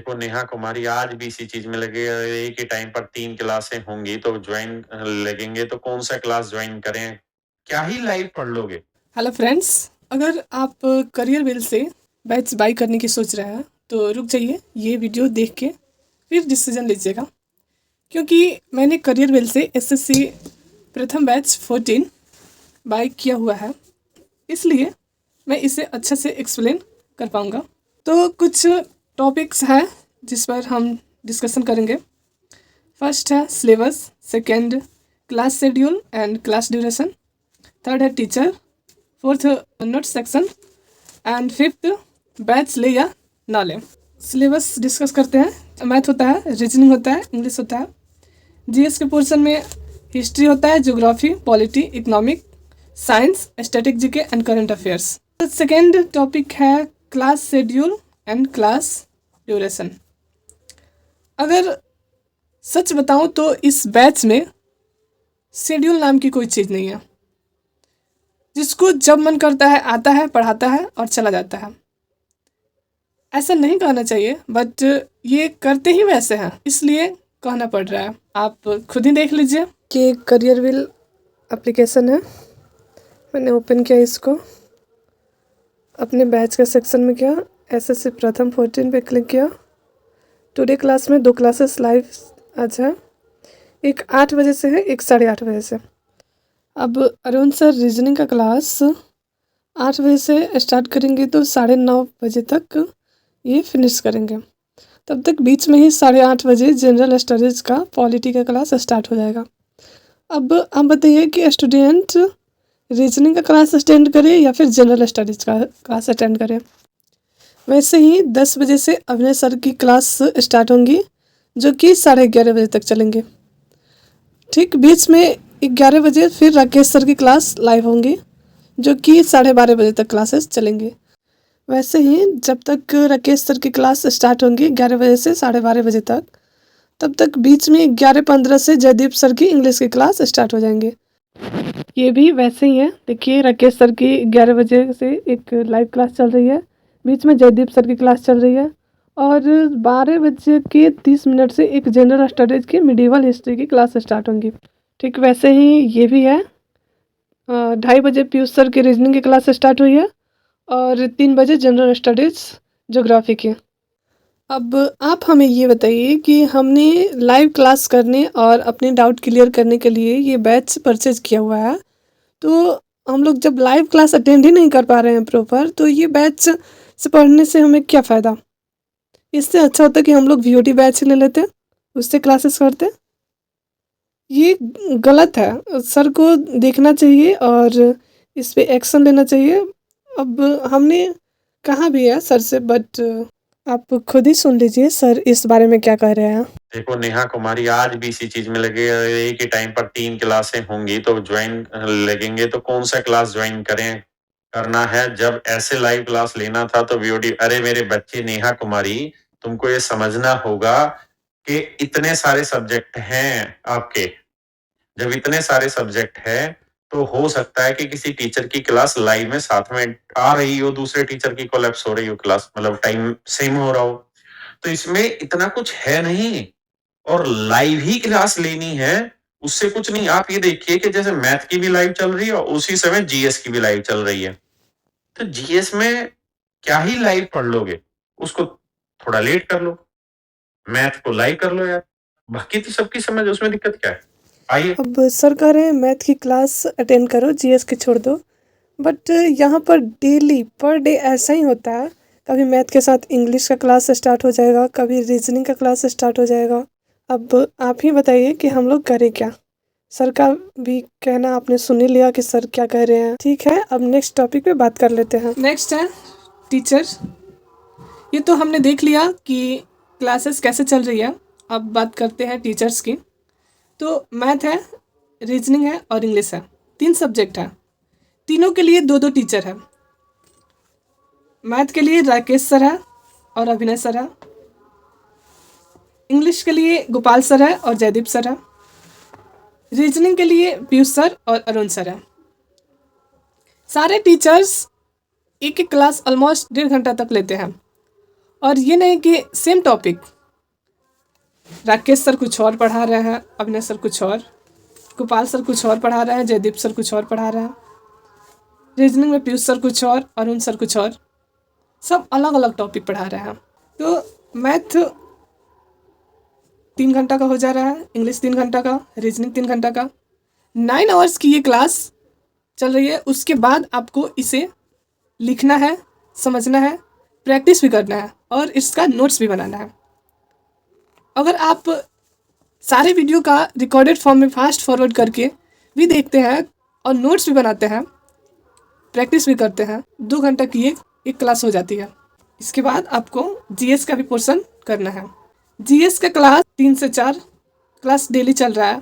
देखो नेहा कुमारी आज भी इसी चीज में लगे, एक ही टाइम पर 3 क्लासें होंगी तो ज्वाइन लगेंगे तो कौन सा क्लास ज्वाइन करें, क्या ही लाइव पढ़ लोगे। हेलो फ्रेंड्स, अगर आप करियर वेल से बैच बाई करने की सोच रहे हैं तो रुक जाइए, ये वीडियो देख के फिर डिसीजन लीजिएगा। क्योंकि मैंने करियर वेल से एसएससी प्रथम बैच 14 बाई किया हुआ है, इसलिए मैं इसे अच्छे से एक्सप्लेन कर पाऊँगा। तो कुछ टॉपिक्स हैं जिस पर हम डिस्कशन करेंगे। फर्स्ट है syllabus, second class schedule and class duration, third है teacher, fourth note section and fifth batch ले या ना ले। सिलेबस डिस्कस करते हैं। मैथ होता है, रीजनिंग होता है, इंग्लिश होता है। जीएस के पोर्शन में हिस्ट्री होता है, geography, polity, economic, science, static GK and current affairs. Second topic है class schedule and class duration. अगर सच बताऊं तो इस बैच में शेड्यूल नाम की कोई चीज़ नहीं है। जिसको जब मन करता है आता है, पढ़ाता है और चला जाता है। ऐसा नहीं कहना चाहिए, बट ये करते ही वैसे हैं, इसलिए कहना पड़ रहा है। आप खुद ही देख लीजिए कि करियर विल एप्लीकेशन है। मैंने ओपन किया इसको, अपने बैच के सेक्शन में किया, एसएससी प्रथम 14 पे क्लिक किया। टुडे क्लास में 2 क्लासेस लाइव आज है, एक 8 बजे से है, एक 8:30 बजे से। अब अरुण सर रीजनिंग का क्लास 8 बजे से स्टार्ट करेंगे तो 9:30 बजे तक ये फिनिश करेंगे। तब तक बीच में ही 8:30 बजे जनरल स्टडीज़ का पॉलिटी का क्लास स्टार्ट हो जाएगा। अब आप बताइए कि स्टूडेंट रीजनिंग का क्लास अटेंड करे या फिर जनरल स्टडीज़ का क्लास अटेंड करे। वैसे ही 10 बजे से अभिनय सर की क्लास स्टार्ट होंगी, जो कि 11:30 बजे तक चलेंगे। ठीक बीच में 11 बजे फिर राकेश सर की क्लास लाइव होंगी, जो कि 12:30 बजे तक क्लासेस चलेंगे। वैसे ही जब तक राकेश सर की क्लास स्टार्ट होंगी 11 बजे से 12:30 बजे तक, तब तक बीच में 11:15 से जयदीप सर की इंग्लिश की क्लास स्टार्ट हो जाएंगे। ये भी वैसे ही है। देखिए राकेश सर की 11 बजे से एक लाइव क्लास चल रही है, बीच में जयदीप सर की क्लास चल रही है, और 12 बजे के 30 मिनट से एक जनरल स्टडीज़ की मिडिवल हिस्ट्री की क्लास स्टार्ट होंगी। ठीक वैसे ही ये भी है। 2:30 बजे पीयूष सर की रीजनिंग की क्लास स्टार्ट हुई है, और 3 बजे जनरल स्टडीज़ ज्योग्राफी की। अब आप हमें ये बताइए कि हमने लाइव क्लास करने और अपने डाउट क्लियर करने के लिए ये बैच परचेज किया हुआ है, तो हम लोग जब लाइव क्लास अटेंड ही नहीं कर पा रहे हैं प्रॉपर, तो ये बैच से पढ़ने से हमें क्या फ़ायदा। इससे अच्छा होता कि हम लोग वीओडी बैच ले लेते, उससे क्लासेस करते। ये गलत है, सर को देखना चाहिए और इस पे एक्शन लेना चाहिए। अब हमने कहा भी है सर से, बट आप खुद ही सुन लीजिए सर इस बारे में क्या कह रहे हैं। देखो नेहा कुमारी आज भी इसी चीज में लगे, एक ही टाइम पर 3 क्लासें होंगी तो ज्वाइन लगेंगे तो कौन सा क्लास ज्वाइन करें, करना है। जब ऐसे लाइव क्लास लेना था तो वीओडी। अरे मेरे बच्चे नेहा कुमारी, तुमको ये समझना होगा कि इतने सारे सब्जेक्ट हैं आपके। जब इतने सारे सब्जेक्ट हैं तो हो सकता है कि किसी टीचर की क्लास लाइव में साथ में आ रही हो, दूसरे टीचर की कोलैप्स हो रही हो, क्लास मतलब टाइम सेम हो रहा हो, तो इसमें इतना कुछ है नहीं। और लाइव ही क्लास लेनी है, उससे कुछ नहीं। आप ये देखिए कि जैसे मैथ की भी लाइव चल रही है और उसी समय जीएस की भी लाइव चल रही है, तो जीएस में क्या ही लाइव पढ़ लोगे, उसको थोड़ा लेट कर लो, मैथ को लाइव कर लो यार, बाकी तो सबकी समझ, उसमें दिक्कत क्या है। आइए। अब सर कह रहे हैं मैथ की क्लास अटेंड करो, जीएस की छोड़ दो, बट यहाँ पर डेली पर डे ऐसा ही होता है। कभी मैथ के साथ इंग्लिश का क्लास स्टार्ट हो जाएगा, कभी रीजनिंग का क्लास स्टार्ट हो जाएगा। अब आप ही बताइए कि हम लोग करें क्या। सर का भी कहना आपने सुन ही लिया कि सर क्या कह रहे हैं। ठीक है, अब नेक्स्ट टॉपिक पे बात कर लेते हैं। नेक्स्ट है टीचर। ये तो हमने देख लिया कि क्लासेस कैसे चल रही है। अब बात करते हैं टीचर्स की। तो मैथ है, रीजनिंग है और इंग्लिश है, 3 सब्जेक्ट है। तीनों के लिए 2-2 टीचर है। मैथ के लिए राकेश सर है और अभिनय सर है। इंग्लिश के लिए गोपाल सर है और जयदीप सर है। रीजनिंग के लिए पीयूष सर और अरुण सर है। सारे टीचर्स एक एक क्लास ऑलमोस्ट 1.5 घंटा तक लेते हैं, और ये नहीं कि सेम टॉपिक राकेश सर कुछ और पढ़ा रहे हैं, अभिनय सर कुछ और, गोपाल सर कुछ और पढ़ा रहे हैं, जयदीप सर कुछ और पढ़ा रहे हैं, रीजनिंग में पीयूष सर कुछ और, अरुण सर कुछ और, सब अलग अलग टॉपिक पढ़ा रहे हैं। तो मैथ 3 घंटा का हो जा रहा है, इंग्लिश 3 घंटा का, रीजनिंग 3 घंटा का, 9 आवर्स की ये क्लास चल रही है। उसके बाद आपको इसे लिखना है, समझना है, प्रैक्टिस भी करना है और इसका नोट्स भी बनाना है। अगर आप सारे वीडियो का रिकॉर्डेड फॉर्म में फास्ट फॉरवर्ड करके भी देखते हैं और नोट्स भी बनाते हैं, प्रैक्टिस भी करते हैं, 2 घंटा की एक क्लास हो जाती है। इसके बाद आपको जीएस का भी पोर्शन करना है। जीएस का क्लास 3 से 4 क्लास डेली चल रहा है,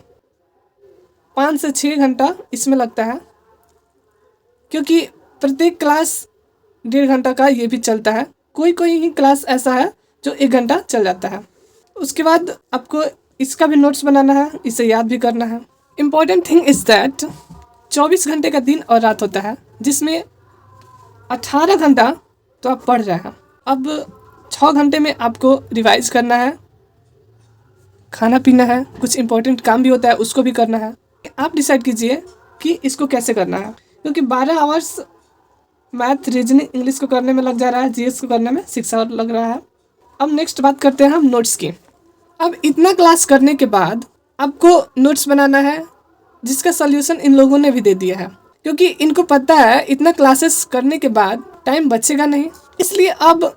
5 से 6 घंटा इसमें लगता है, क्योंकि प्रत्येक क्लास 1.5 घंटा का ये भी चलता है। कोई कोई ही क्लास ऐसा है जो 1 घंटा चल जाता है। उसके बाद आपको इसका भी नोट्स बनाना है, इसे याद भी करना है। इम्पॉर्टेंट थिंग इज़ दैट 24 घंटे का दिन और रात होता है, जिसमें 18 घंटा तो आप पढ़ रहे हैं। अब 6 घंटे में आपको रिवाइज करना है, खाना पीना है, कुछ इम्पोर्टेंट काम भी होता है उसको भी करना है। आप डिसाइड कीजिए कि इसको कैसे करना है, क्योंकि 12 आवर्स मैथ, रीजनिंग, इंग्लिश को करने में लग जा रहा है, जीएस को करने में 6 आवर लग रहा है। अब नेक्स्ट बात करते हैं हम नोट्स की। अब इतना क्लास करने के बाद आपको नोट्स बनाना है, जिसका सॉल्यूशन इन लोगों ने भी दे दिया है, क्योंकि इनको पता है इतना क्लासेस करने के बाद टाइम बचेगा नहीं, इसलिए अब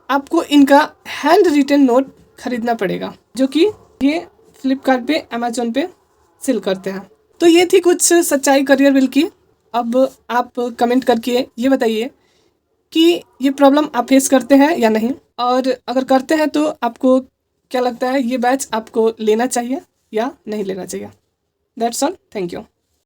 आपको इनका हैंड रिटन नोट खरीदना पड़ेगा, जो कि ये फ्लिपकार्ट पे, अमेजोन पे सेल करते हैं। तो ये थी कुछ सच्चाई करियर बिल की। अब आप कमेंट करके ये बताइए कि ये प्रॉब्लम आप फेस करते हैं या नहीं, और अगर करते हैं तो आपको क्या लगता है ये बैच आपको लेना चाहिए या नहीं लेना चाहिए। That's all, thank you.